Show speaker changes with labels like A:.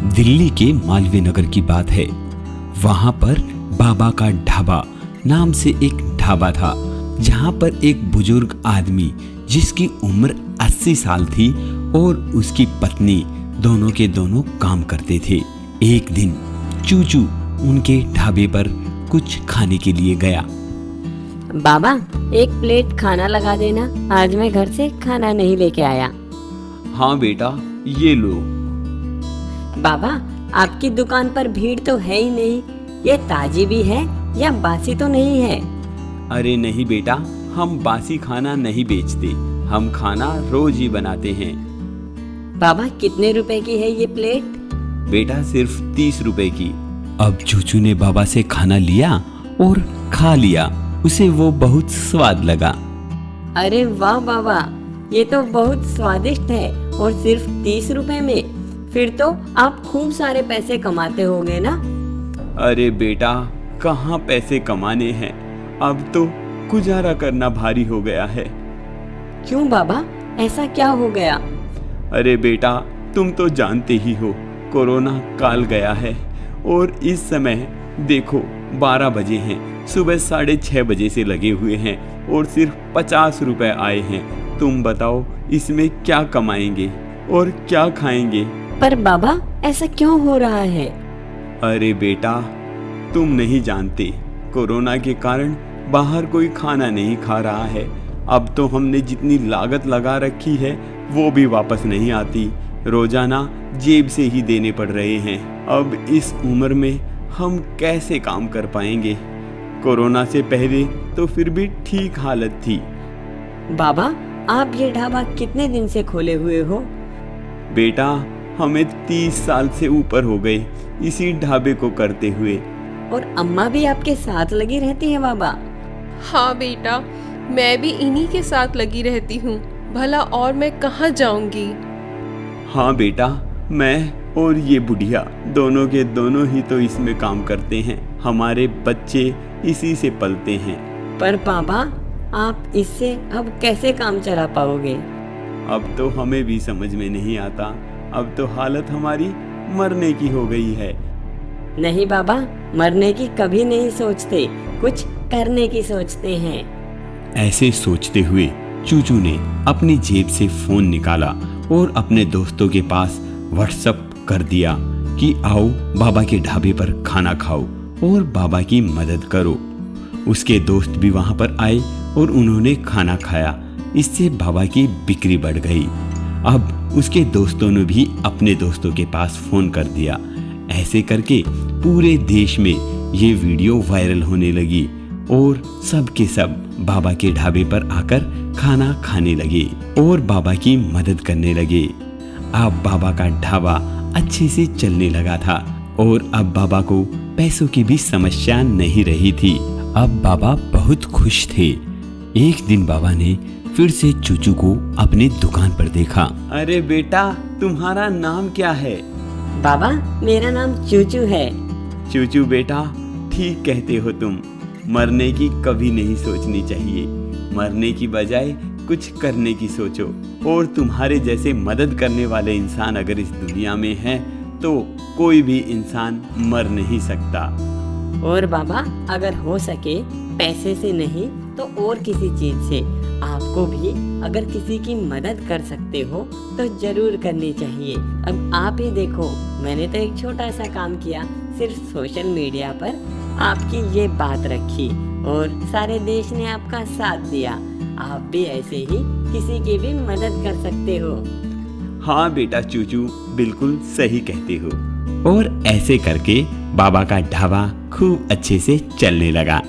A: दिल्ली के मालवीय नगर की बात है। वहां पर बाबा का ढाबा नाम से एक ढाबा था, जहां पर एक बुजुर्ग आदमी जिसकी उम्र 80 साल थी और उसकी पत्नी दोनों के दोनों काम करते थे। एक दिन चूचू उनके ढाबे पर कुछ खाने के लिए गया।
B: बाबा, एक प्लेट खाना लगा देना, आज मैं घर से खाना नहीं लेके आया।
A: हाँ बेटा, ये लो।
B: बाबा, आपकी दुकान पर भीड़ तो है ही नहीं, ये ताजी भी है या बासी तो नहीं है?
A: अरे नहीं बेटा, हम बासी खाना नहीं बेचते, हम खाना रोज ही बनाते हैं।
B: बाबा, कितने रुपए की है ये प्लेट?
A: बेटा सिर्फ 30 रुपए की। अब चूचू ने बाबा से खाना लिया और खा लिया। उसे वो बहुत स्वाद लगा।
B: अरे वाह बाबा, ये तो बहुत स्वादिष्ट है और सिर्फ 30 रुपए में। फिर तो आप खूब सारे पैसे कमाते होंगे ना?
A: अरे बेटा, कहाँ पैसे कमाने हैं, अब तो गुजारा करना भारी हो गया है।
B: क्यों बाबा, ऐसा क्या हो गया?
A: अरे बेटा, तुम तो जानते ही हो, कोरोना काल गया है और इस समय देखो 12 बजे हैं, सुबह 6:30 बजे से लगे हुए हैं और सिर्फ 50 रुपए आए हैं। तुम बताओ इसमें क्या कमाएंगे और क्या खाएंगे?
B: पर बाबा, ऐसा क्यों हो रहा है?
A: अरे बेटा, तुम नहीं जानते, कोरोना के कारण बाहर कोई खाना नहीं खा रहा है। अब तो हमने जितनी लागत लगा रखी है वो भी वापस नहीं आती, रोजाना जेब से ही देने पड़ रहे हैं। अब इस उम्र में हम कैसे काम कर पाएंगे? कोरोना से पहले तो फिर भी ठीक हालत थी।
B: बाबा, आप ये ढाबा कितने दिन से खोले हुए हो?
A: बेटा, हमें 30 साल से ऊपर हो गए इसी ढाबे को करते हुए।
B: और अम्मा भी आपके साथ लगी रहती है बाबा?
C: हाँ बेटा, मैं भी इन्हीं के साथ लगी रहती हूँ, भला और मैं कहाँ जाऊंगी।
A: हाँ बेटा, मैं और ये बुढ़िया दोनों के दोनों ही तो इसमें काम करते हैं। हमारे बच्चे इसी से पलते हैं।
B: पर बाबा, आप इससे अब कैसे काम चला पाओगे?
A: अब तो हमें भी समझ में नहीं आता। अब तो हालत हमारी मरने की हो गई है।
B: नहीं बाबा, मरने की कभी नहीं सोचते, कुछ करने की सोचते हैं।
A: ऐसे सोचते हुए चूचू ने अपनी जेब से फोन निकाला और अपने दोस्तों के पास व्हाट्सएप कर दिया कि आओ बाबा के ढाबे पर खाना खाओ और बाबा की मदद करो। उसके दोस्त भी वहां पर आए और उन्होंने खाना खाया। इससे बाबा की बिक्री बढ़ गई। अब उसके दोस्तों ने भी अपने दोस्तों के पास फोन कर दिया। ऐसे करके पूरे देश में ये वीडियो वायरल होने लगी और सब के सब बाबा के ढाबे पर आकर खाना खाने लगे और बाबा की मदद करने लगे। अब बाबा का ढाबा अच्छे से चलने लगा था और अब बाबा को पैसों की भी समस्या नहीं रही थी। अब बाबा बहुत खुश थे। एक दिन बाबा ने फिर से चूचू को अपनी दुकान पर देखा। अरे बेटा, तुम्हारा नाम क्या है?
B: बाबा, मेरा नाम चूचू है।
A: चूचू बेटा, ठीक कहते हो तुम। मरने की कभी नहीं सोचनी चाहिए, मरने की बजाय कुछ करने की सोचो। और तुम्हारे जैसे मदद करने वाले इंसान अगर इस दुनिया में हैं, तो कोई भी इंसान मर नहीं सकता।
B: और बाबा, अगर हो सके पैसे से नहीं तो और किसी चीज से आपको भी अगर किसी की मदद कर सकते हो तो जरूर करनी चाहिए। अब आप ही देखो, मैंने तो एक छोटा सा काम किया, सिर्फ सोशल मीडिया पर आपकी ये बात रखी और सारे देश ने आपका साथ दिया। आप भी ऐसे ही किसी की भी मदद कर सकते हो।
A: हाँ बेटा चूचू, बिल्कुल सही कहते हो। और ऐसे करके बाबा का ढाबा खूब अच्छे से चलने लगा।